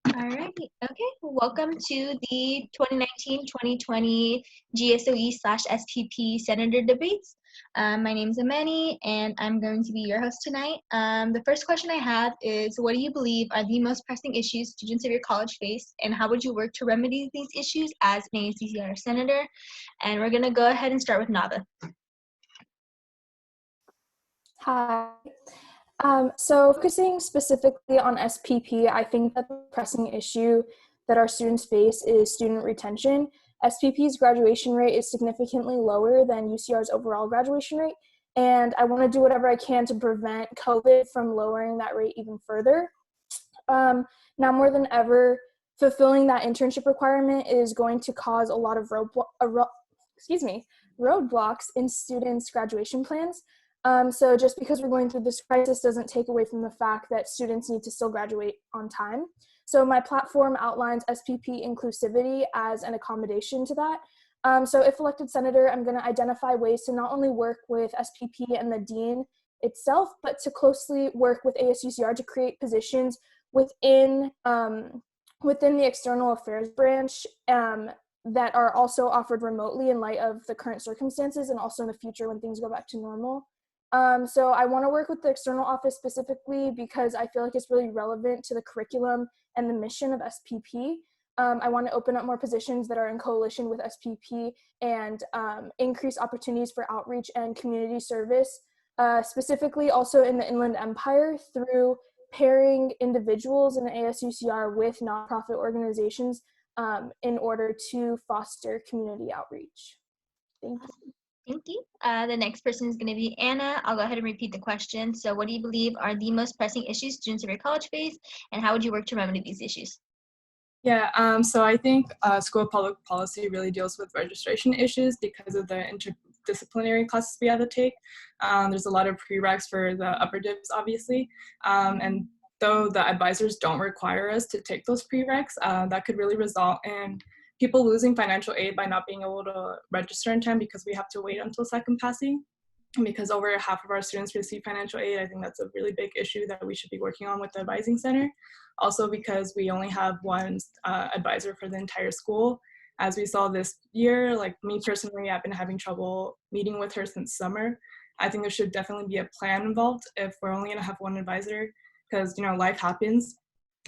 All right. Okay. Welcome to the 2019-2020 GSOE/SPP Senator Debates. My name is Amani, and I'm going to be your host tonight. The first question I have is, what do you believe are the most pressing issues students of your college face, and how would you work to remedy these issues as an ASUCR Senator? And we're going to go ahead and start with Nava. Hi. So focusing specifically on SPP, I think that the pressing issue that our students face is student retention. SPP's graduation rate is significantly lower than UCR's overall graduation rate, and I want to do whatever I can to prevent COVID from lowering that rate even further. Now more than ever, fulfilling that internship requirement is going to cause a lot of roadblocks in students' graduation plans. So just because we're going through this crisis doesn't take away from the fact that students need to still graduate on time. So my platform outlines SPP inclusivity as an accommodation to that. So if elected senator, I'm going to identify ways to not only work with SPP and the dean itself, but to closely work with ASUCR to create positions within the external affairs branch that are also offered remotely in light of the current circumstances and also in the future when things go back to normal. So I want to work with the external office specifically because I feel like it's really relevant to the curriculum and the mission of SPP. I want to open up more positions that are in coalition with SPP and increase opportunities for outreach and community service, specifically also in the Inland Empire through pairing individuals in the ASUCR with nonprofit organizations in order to foster community outreach. Thank you. Thank you. The next person is going to be Anna. I'll go ahead and repeat the question. So what do you believe are the most pressing issues students of your college face, and how would you work to remedy these issues? Yeah, so I think school public policy really deals with registration issues because of the interdisciplinary classes we have to take. There's a lot of prereqs for the upper dips, obviously, and though the advisors don't require us to take those prereqs, that could really result in people losing financial aid by not being able to register in time because we have to wait until second passing. And because over half of our students receive financial aid, I think that's a really big issue that we should be working on with the advising center. Also because we only have one advisor for the entire school. As we saw this year, like me personally, I've been having trouble meeting with her since summer. I think there should definitely be a plan involved if we're only gonna have one advisor because, you know, life happens.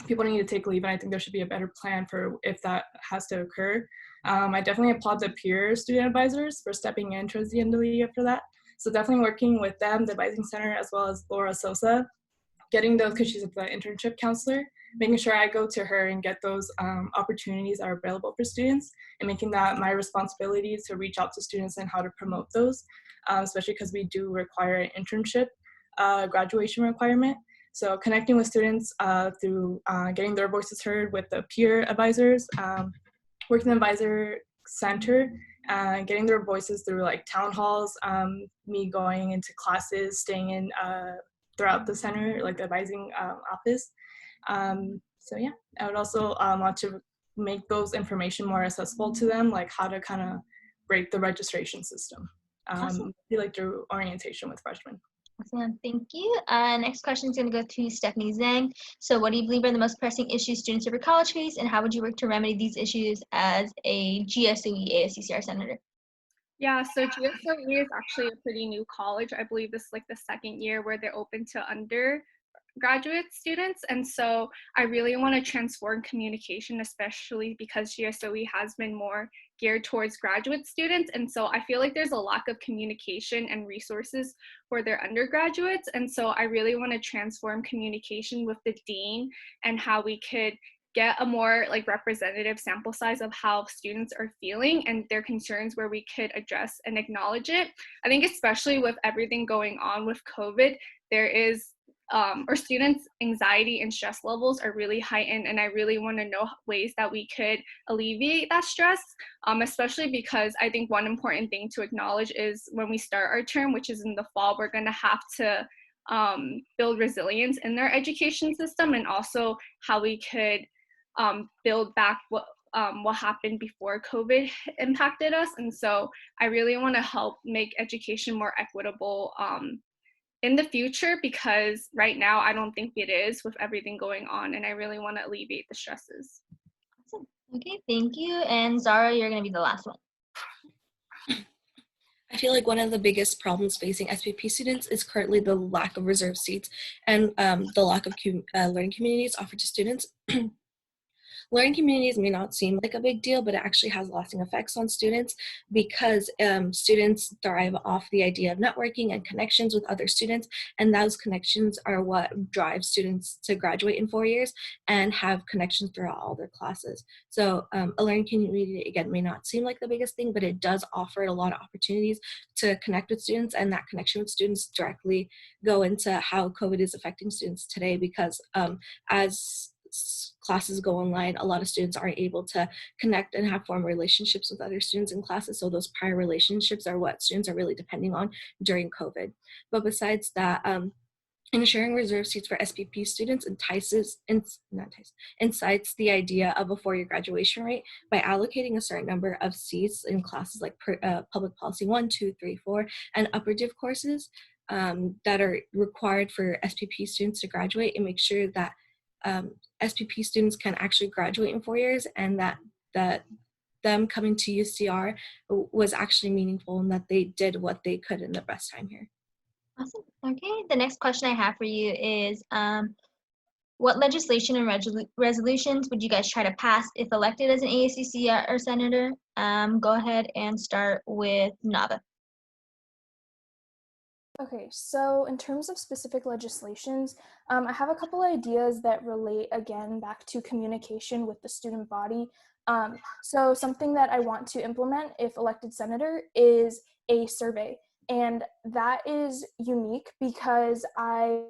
People need to take leave, and I think there should be a better plan for if that has to occur. I definitely applaud the peer student advisors for stepping in towards the end of the year for that. So definitely working with them, the advising center, as well as Laura Sosa, getting those, because she's the internship counselor, making sure I go to her and get those opportunities that are available for students, and making that my responsibility to reach out to students and how to promote those, especially because we do require an internship graduation requirement. So connecting with students through getting their voices heard with the peer advisors, working the advisor center, getting their voices through like town halls, me going into classes, staying in throughout the center, like the advising office. So yeah, I would also want to make those information more accessible to them, like how to kind of break the registration system. Awesome. Like through orientation with freshmen. Awesome. Thank you. Next question is going to go to Stephanie Zhang. So what do you believe are the most pressing issues students of your college face, and how would you work to remedy these issues as a GSOE ASUCR Senator? Yeah, so GSOE is actually a pretty new college. I believe this is like the second year where they're open to undergraduate students. And so I really want to transform communication, especially because GSOE has been more geared towards graduate students. And so I feel like there's a lack of communication and resources for their undergraduates. And so I really want to transform communication with the dean and how we could get a more like representative sample size of how students are feeling and their concerns where we could address and acknowledge it. I think especially with everything going on with COVID, there is our students' anxiety and stress levels are really heightened, and I really want to know ways that we could alleviate that stress, especially because I think one important thing to acknowledge is when we start our term, which is in the fall, we're going to have to build resilience in their education system, and also how we could build back what happened before COVID impacted us. And so I really want to help make education more equitable in the future, because right now I don't think it is with everything going on, and I really want to alleviate the stresses. Awesome. Okay, thank you. And Zara, you're going to be the last one. I feel like one of the biggest problems facing SPP students is currently the lack of reserve seats and the lack of learning communities offered to students. Learning communities may not seem like a big deal, but it actually has lasting effects on students because students thrive off the idea of networking and connections with other students, and those connections are what drive students to graduate in 4 years and have connections throughout all their classes. So a learning community, again, may not seem like the biggest thing, but it does offer a lot of opportunities to connect with students, and that connection with students directly go into how COVID is affecting students today, because as classes go online, a lot of students aren't able to connect and have form relationships with other students in classes. So those prior relationships are what students are really depending on during COVID. But besides that, ensuring reserve seats for SPP students incites the idea of a 4-year graduation rate by allocating a certain number of seats in classes like Public Policy 1, 2, 3, 4, and upper div courses that are required for SPP students to graduate, and make sure that SPP students can actually graduate in 4 years, and that them coming to UCR was actually meaningful and that they did what they could in the best time here. Awesome. Okay, the next question I have for you is, what legislation and resolutions would you guys try to pass if elected as an ASUCR or senator? Go ahead and start with Nava. Okay, so in terms of specific legislations, I have a couple ideas that relate again back to communication with the student body. So something that I want to implement if elected senator is a survey, and that is unique because I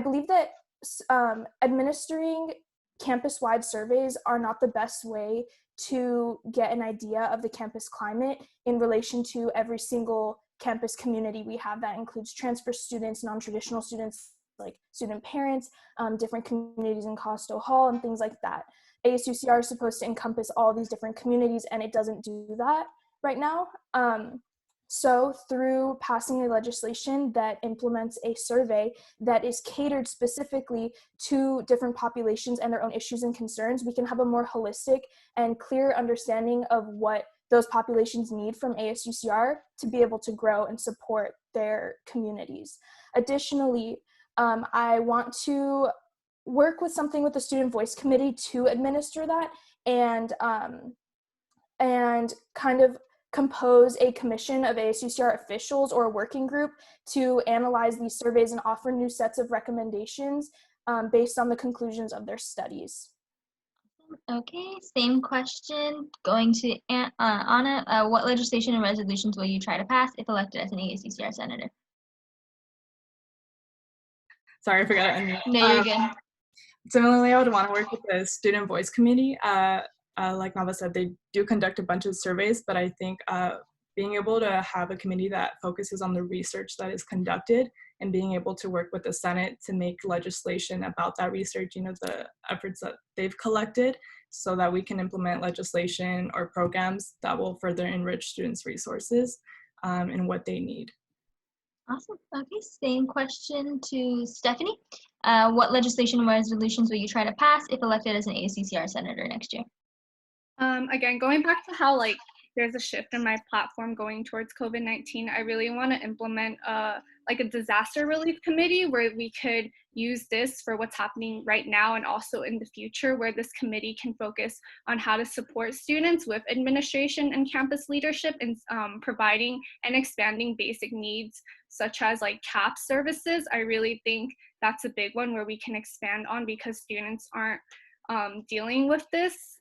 believe that administering campus-wide surveys are not the best way to get an idea of the campus climate in relation to every single campus community we have. That includes transfer students, non-traditional students, like student parents, different communities in Costo Hall, and things like that. ASUCR is supposed to encompass all these different communities, and it doesn't do that right now. So through passing a legislation that implements a survey that is catered specifically to different populations and their own issues and concerns, we can have a more holistic and clear understanding of what those populations need from ASUCR to be able to grow and support their communities. Additionally, I want to work with something with the Student Voice Committee to administer that, and kind of compose a commission of ASUCR officials or a working group to analyze these surveys and offer new sets of recommendations based on the conclusions of their studies. Okay, same question. Going to Anna. What legislation and resolutions will you try to pass if elected as an ASUCR senator? Sorry, I forgot to unmute. No, you're good. Similarly, I would want to work with the Student Voice Committee. Like Nava said, they do conduct a bunch of surveys, but I think being able to have a committee that focuses on the research that is conducted and being able to work with the Senate to make legislation about that research, the efforts that they've collected, so that we can implement legislation or programs that will further enrich students' resources and what they need. Awesome. Okay, same question to Stephanie. What legislation and resolutions will you try to pass if elected as an ASUCR senator next year? Again, going back to how there's a shift in my platform going towards COVID-19, I really want to implement a disaster relief committee where we could use this for what's happening right now and also in the future, where this committee can focus on how to support students with administration and campus leadership in providing and expanding basic needs such as CAP services. I really think that's a big one where we can expand on, because students aren't dealing with this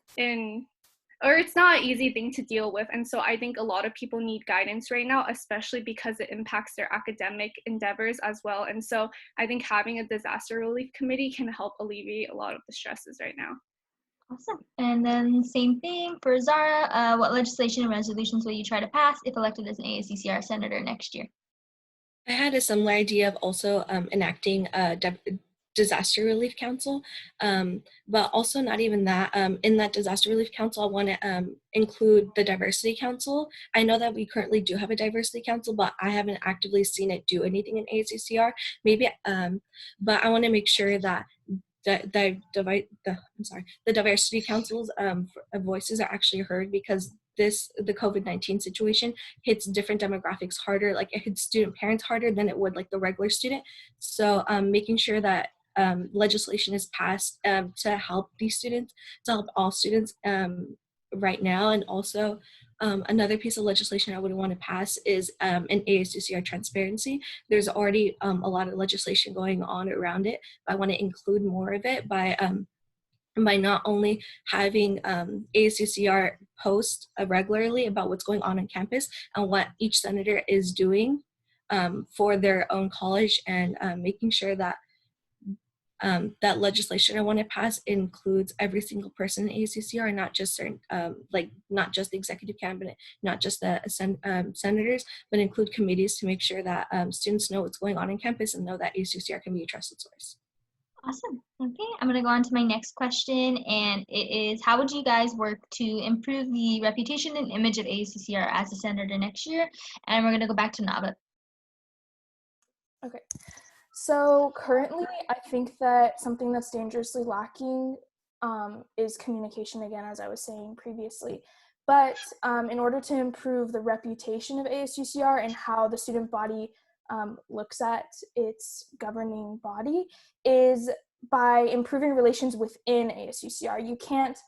or it's not an easy thing to deal with. And so I think a lot of people need guidance right now, especially because it impacts their academic endeavors as well. And so I think having a disaster relief committee can help alleviate a lot of the stresses right now. Awesome. And then same thing for Zara. What legislation and resolutions will you try to pass if elected as an ASUCR senator next year? I had a similar idea of also enacting disaster relief council, but also not even that. In that disaster relief council, I want to include the diversity council. I know that we currently do have a diversity council, but I haven't actively seen it do anything in ASUCR. Maybe, but I want to make sure that the diversity council's voices are actually heard, because the COVID-19 situation hits different demographics harder. Like, it hits student parents harder than it would like the regular student. So making sure that legislation is passed to help these students, to help all students right now. And also another piece of legislation I would want to pass is an ASUCR transparency. There's already a lot of legislation going on around it, but I want to include more of it by not only having ASUCR post regularly about what's going on campus and what each senator is doing for their own college, and making sure that that legislation I want to pass includes every single person in ASUCR, not just certain, not just the executive cabinet, not just the senators, but include committees to make sure that students know what's going on campus and know that ASUCR can be a trusted source. Awesome. Okay, I'm going to go on to my next question, and it is, how would you guys work to improve the reputation and image of ASUCR as a senator next year? And we're going to go back to Nava. Okay. So currently, I think that something that's dangerously lacking is communication, again, as I was saying previously. But in order to improve the reputation of ASUCR and how the student body looks at its governing body, is by improving relations within ASUCR. You can't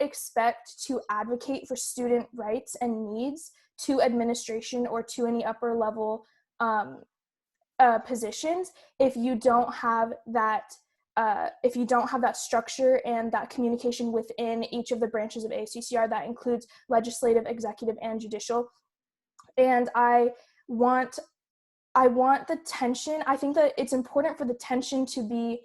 expect to advocate for student rights and needs to administration or to any upper level positions if you don't have that structure and that communication within each of the branches of ASUCR. That includes legislative, executive, and judicial. And I want the tension. I think that it's important for the tension to be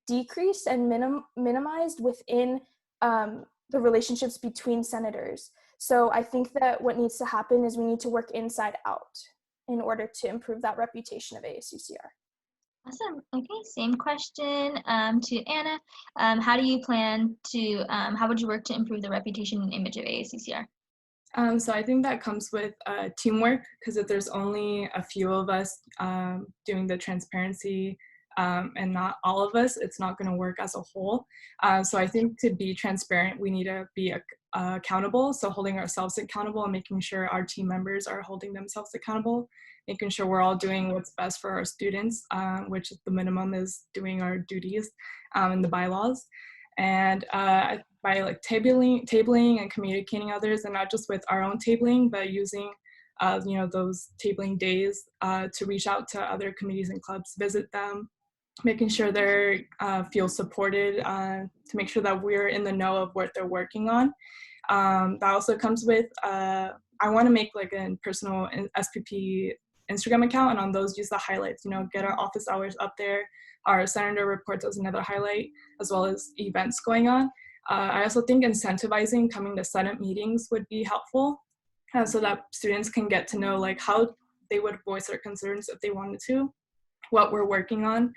decreased and minimized within the relationships between senators. So I think that what needs to happen is we need to work inside out in order to improve that reputation of ASUCR. Awesome. Okay, same question to Anna. How do you plan to, how would you work to improve the reputation and image of ASUCR? So I think that comes with teamwork, because if there's only a few of us doing the transparency and not all of us, it's not going to work as a whole. So I think to be transparent, we need to be accountable. So holding ourselves accountable and making sure our team members are holding themselves accountable, making sure we're all doing what's best for our students, which at the minimum is doing our duties in the bylaws. And by like tabling and communicating others, and not just with our own tabling, but using those tabling days to reach out to other committees and clubs, visit them, making sure they feel supported, to make sure that we're in the know of what they're working on. That also comes with, I want to make like a personal SPP Instagram account, and on those use the highlights, get our office hours up there, our senator reports as another highlight, as well as events going on. I also think incentivizing coming to Senate meetings would be helpful, so that students can get to know like how they would voice their concerns if they wanted to, what we're working on,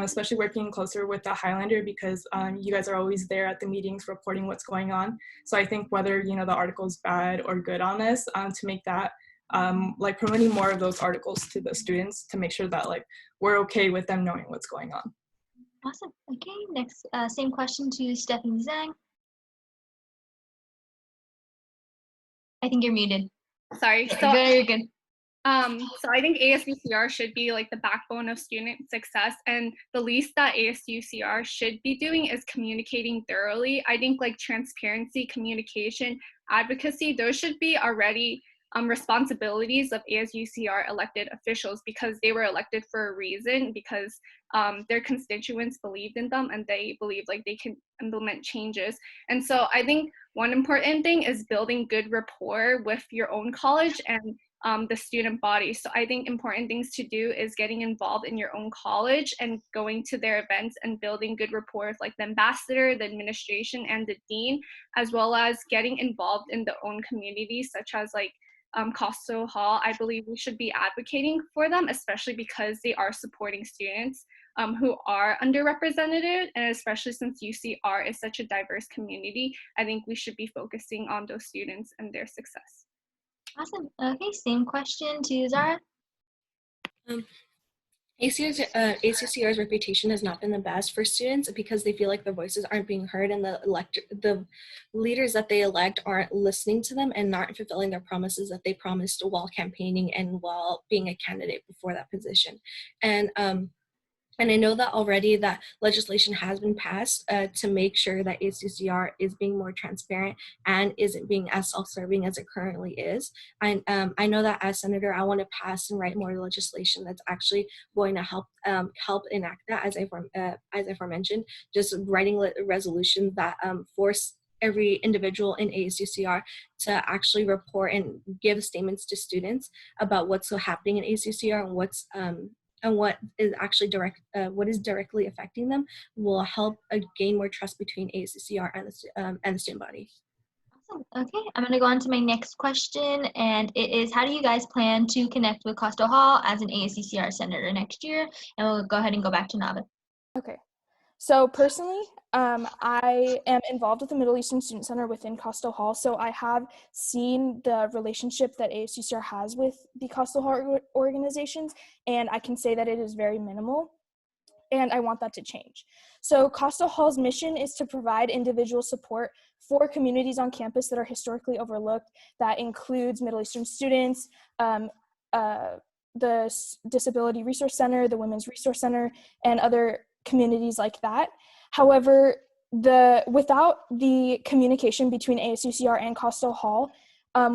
especially working closer with the Highlander, because you guys are always there at the meetings reporting what's going on. So I think whether the article is bad or good on this, to make that like promoting more of those articles to the students, to make sure that like we're okay with them knowing what's going on. Awesome. Okay, next, same question to Stephanie Zhang. I think you're muted. Sorry. So you're good. So I think ASUCR should be like the backbone of student success, and the least that ASUCR should be doing is communicating thoroughly. I think like transparency, communication, advocacy, those should be already responsibilities of ASUCR elected officials, because they were elected for a reason, because their constituents believed in them and they believe like they can implement changes. And so I think one important thing is building good rapport with your own college and the student body. So I think important things to do is getting involved in your own college and going to their events and building good rapport with like the ambassador, the administration, and the dean, as well as getting involved in their own communities, such as like Costo Hall. I believe we should be advocating for them, especially because they are supporting students who are underrepresented, and especially since UCR is such a diverse community, I think we should be focusing on those students and their success. Awesome. Okay, same question to Zara. Um, ASUCR's reputation has not been the best for students because they feel like their voices aren't being heard, and the leaders that they elect aren't listening to them and not fulfilling their promises that they promised while campaigning and while being a candidate before that position. And I know that already that legislation has been passed to make sure that ASUCR is being more transparent and isn't being as self-serving as it currently is. I know that as senator, I want to pass and write more legislation that's actually going to help enact that, as I aforementioned, just writing resolutions that force every individual in ASUCR to actually report and give statements to students about what's happening in ASUCR and what is actually what is directly affecting them will help gain more trust between ASUCR and the student body. Awesome. Okay, I'm going to go on to my next question, and it is, how do you guys plan to connect with Coastal Hall as an ASUCR senator next year? And we'll go ahead and go back to Nava. Okay. So personally, I am involved with the Middle Eastern Student Center within Coastal Hall. So I have seen the relationship that ASUCR has with the Coastal Hall organizations, and I can say that it is very minimal, and I want that to change. So Coastal Hall's mission is to provide individual support for communities on campus that are historically overlooked. That includes Middle Eastern students, the Disability Resource Center, the Women's Resource Center, and other communities like that. However, without the communication between ASUCR and Coastal Hall,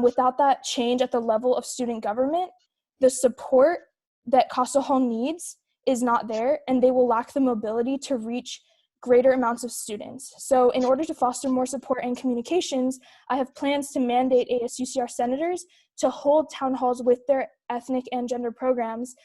without that change at the level of student government, the support that Coastal Hall needs is not there, and they will lack the mobility to reach greater amounts of students. So in order to foster more support and communications, I have plans to mandate ASUCR senators to hold town halls with their ethnic and gender programs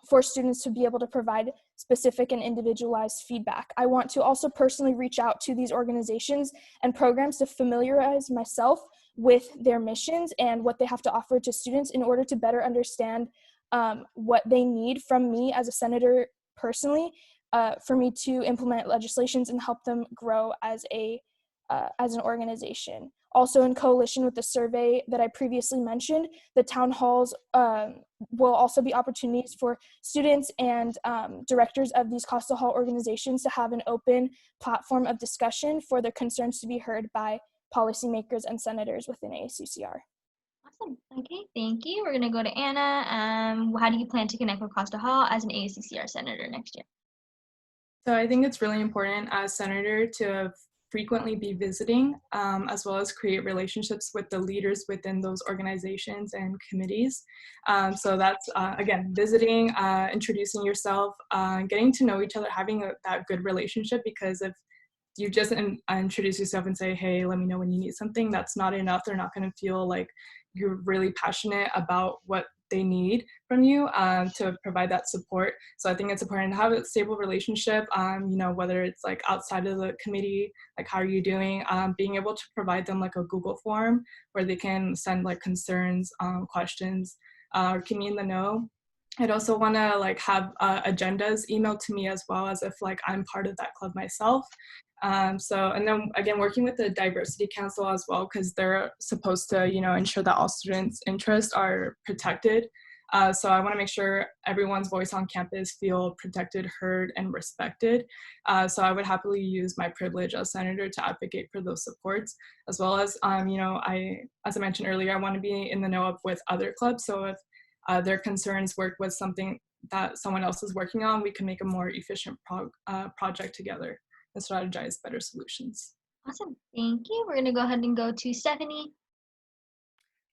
for students to be able to provide specific and individualized feedback. I want to also personally reach out to these organizations and programs to familiarize myself with their missions and what they have to offer to students in order to better understand what they need from me as a senator personally, for me to implement legislations and help them grow as an organization. Also, in coalition with the survey that I previously mentioned, the town halls will also be opportunities for students and directors of these Coastal Hall organizations to have an open platform of discussion for their concerns to be heard by policymakers and senators within ASUCR. Awesome. Okay, thank you. We're going to go to Anna. How do you plan to connect with Coastal Hall as an ASUCR senator next year? So I think it's really important as senator to frequently be visiting, as well as create relationships with the leaders within those organizations and committees. So that's, again, visiting, introducing yourself, getting to know each other, having that good relationship, because if you just introduce yourself and say, hey, let me know when you need something, that's not enough. They're not going to feel like you're really passionate about what they need from you to provide that support. So I think it's important to have a stable relationship, whether it's like outside of the committee, like how are you doing, being able to provide them like a Google form where they can send like concerns, questions, or keep me in the know. I'd also want to like have agendas emailed to me as well, as if like I'm part of that club myself. And then again, working with the Diversity Council as well, because they're supposed to, ensure that all students' interests are protected. So I want to make sure everyone's voice on campus feel protected, heard, and respected. So I would happily use my privilege as senator to advocate for those supports, as well as, as I mentioned earlier, I want to be in the know of with other clubs. So if their concerns work with something that someone else is working on, we can make a more efficient project together and strategize better solutions. Awesome. Thank you. We're going to go ahead and go to Stephanie.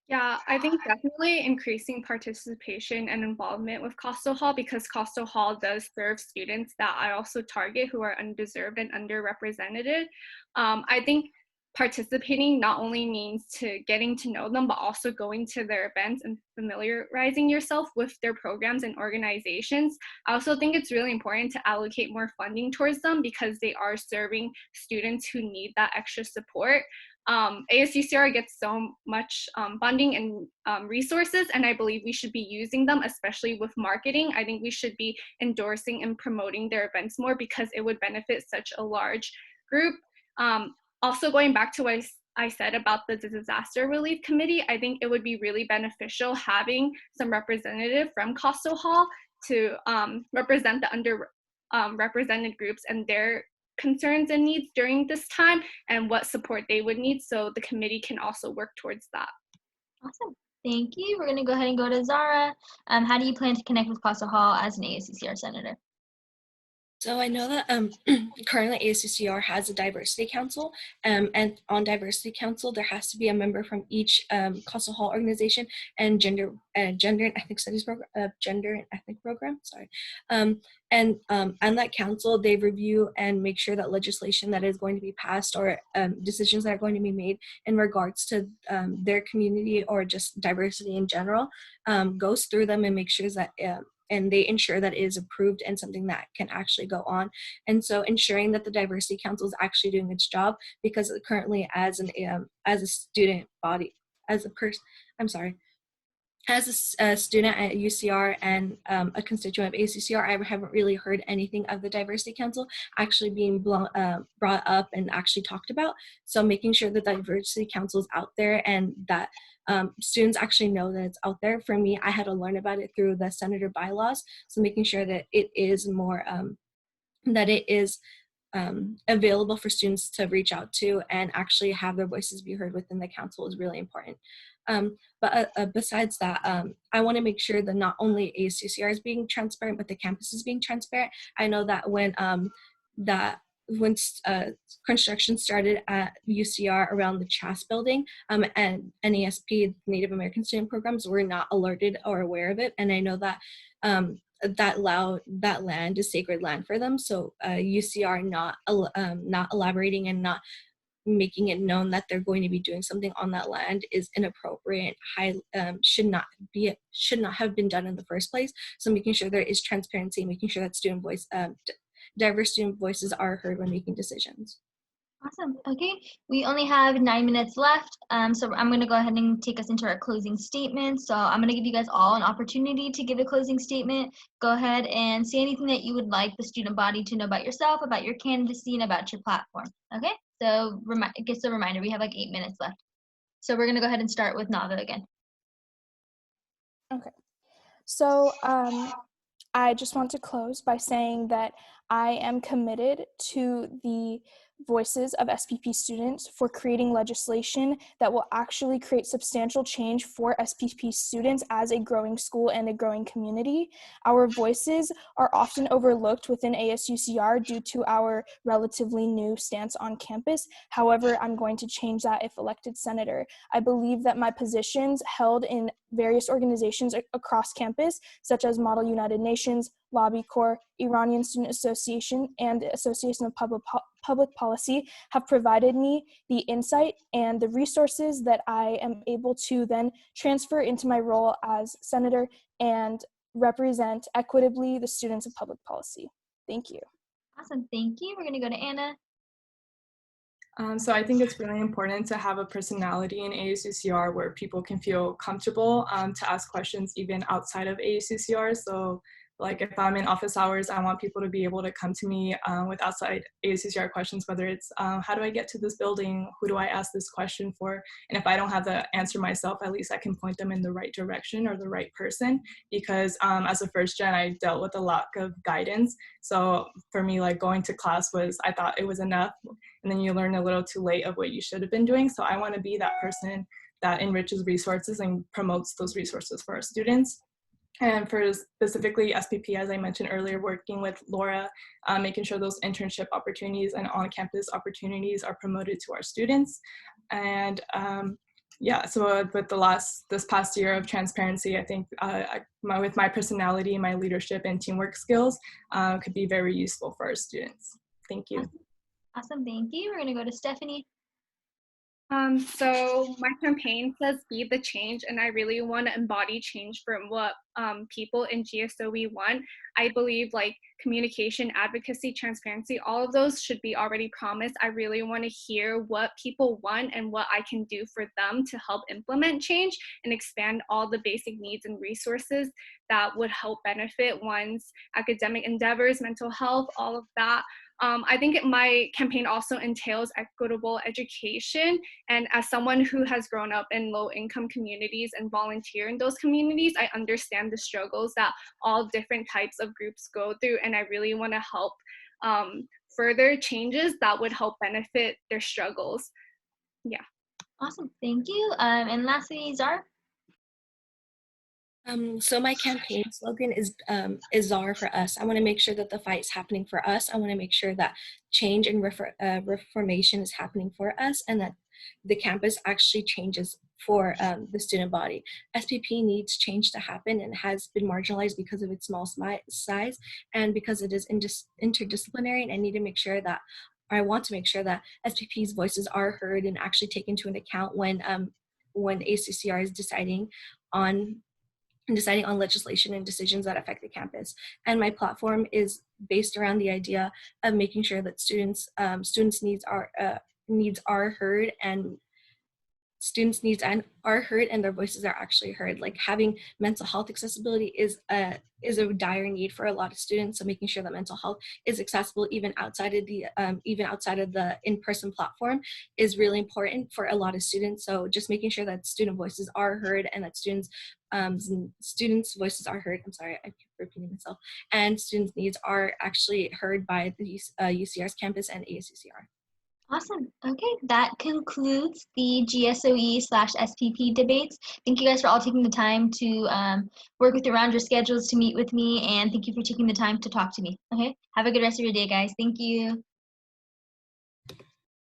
Yeah, I think definitely increasing participation and involvement with Coastal Hall, because Coastal Hall does serve students that I also target who are undeserved and underrepresented. I think participating not only means to getting to know them, but also going to their events and familiarizing yourself with their programs and organizations. I also think it's really important to allocate more funding towards them because they are serving students who need that extra support. ASUCR gets so much funding and resources, and I believe we should be using them, especially with marketing. I think we should be endorsing and promoting their events more because it would benefit such a large group. Also, going back to what I said about the disaster relief committee, I think it would be really beneficial having some representative from Coastal Hall to represent the underrepresented groups and their concerns and needs during this time and what support they would need, so the committee can also work towards that. Awesome. Thank you. We're going to go ahead and go to Zara. How do you plan to connect with Coastal Hall as an ASUCR senator? So I know that currently ASUCR has a diversity council, and on diversity council there has to be a member from each Coastal Hall organization and gender and ethnic studies program, gender and ethnic program. Sorry, and on that council they review and make sure that legislation that is going to be passed or decisions that are going to be made in regards to their community or just diversity in general goes through them and make sure that. And they ensure that it is approved and something that can actually go on. And so ensuring that the Diversity Council is actually doing its job, because currently as a student body, as a student at UCR and a constituent of ASUCR, I haven't really heard anything of the Diversity Council actually being brought up and actually talked about. So making sure that the Diversity Council is out there and that students actually know that it's out there. For me, I had to learn about it through the senator bylaws. So making sure that it is more, available for students to reach out to and actually have their voices be heard within the council is really important. But besides that, I want to make sure that not only ASUCR is being transparent, but the campus is being transparent. I know that when construction started at UCR around the CHAS building, and NASP, Native American Student Programs, were not alerted or aware of it. And I know that that land is sacred land for them. So UCR not elaborating and not making it known that they're going to be doing something on that land is inappropriate. Should not have been done in the first place. So making sure there is transparency, making sure that diverse student voices are heard when making decisions. Awesome. Okay, we only have 9 minutes left, so I'm going to go ahead and take us into our closing statement. So I'm going to give you guys all an opportunity to give a closing statement. Go ahead and say anything that you would like the student body to know about yourself, about your candidacy, and about your platform. Okay, so just a reminder, we have like 8 minutes left. So we're going to go ahead and start with Nava again. Okay, so I just want to close by saying that I am committed to the voices of SPP students for creating legislation that will actually create substantial change for SPP students as a growing school and a growing community. Our voices are often overlooked within ASUCR due to our relatively new stance on campus. However, I'm going to change that if elected senator. I believe that my positions held in various organizations across campus, such as Model United Nations, Lobby Corps, Iranian Student Association, and Association of Public Policy, have provided me the insight and the resources that I am able to then transfer into my role as senator and represent equitably the students of public policy. Thank you. Awesome, thank you. We're going to go to Anna. So I think it's really important to have a personality in ASUCR where people can feel comfortable to ask questions even outside of ASUCR. So like if I'm in office hours, I want people to be able to come to me with outside ASUCR questions, whether it's how do I get to this building? Who do I ask this question for? And if I don't have the answer myself, at least I can point them in the right direction or the right person, because as a first gen, I dealt with a lack of guidance. So for me, like going to class I thought it was enough. And then you learn a little too late of what you should have been doing. So I want to be that person that enriches resources and promotes those resources for our students. And for specifically SPP, as I mentioned earlier, working with Laura, making sure those internship opportunities and on-campus opportunities are promoted to our students. And yeah, so with this past year of transparency, I think with my personality, my leadership and teamwork skills could be very useful for our students. Thank you. Awesome, thank you. We're going to go to Stephanie. So my campaign says be the change, and I really want to embody change from what people in GSOE want. I believe like communication, advocacy, transparency, all of those should be already promised. I really want to hear what people want and what I can do for them to help implement change and expand all the basic needs and resources that would help benefit one's academic endeavors, mental health, all of that. I think my campaign also entails equitable education. And as someone who has grown up in low income communities and volunteer in those communities, I understand the struggles that all different types of groups go through. And I really want to help further changes that would help benefit their struggles. Yeah. Awesome, thank you. And lastly, Zara. So my campaign slogan is czar for us. I want to make sure that the fight is happening for us. I want to make sure that change and reformation is happening for us, and that the campus actually changes for the student body. SPP needs change to happen and has been marginalized because of its small size and because it is interdisciplinary, and I want to make sure that SPP's voices are heard and actually taken into account when ASUCR is deciding on legislation and decisions that affect the campus. And my platform is based around the idea of making sure that students' needs are heard, and students' needs are heard and their voices are actually heard. Like having mental health accessibility is a dire need for a lot of students. So making sure that mental health is accessible even outside of the in-person platform is really important for a lot of students. So just making sure that student voices are heard and that students' voices are heard. I'm sorry, I keep repeating myself. And students' needs are actually heard by the UCR's campus and ASUCR. Awesome. Okay, that concludes the GSOE/SPP debates. Thank you guys for all taking the time to work around your schedules to meet with me, and thank you for taking the time to talk to me. Okay, have a good rest of your day, guys. Thank you.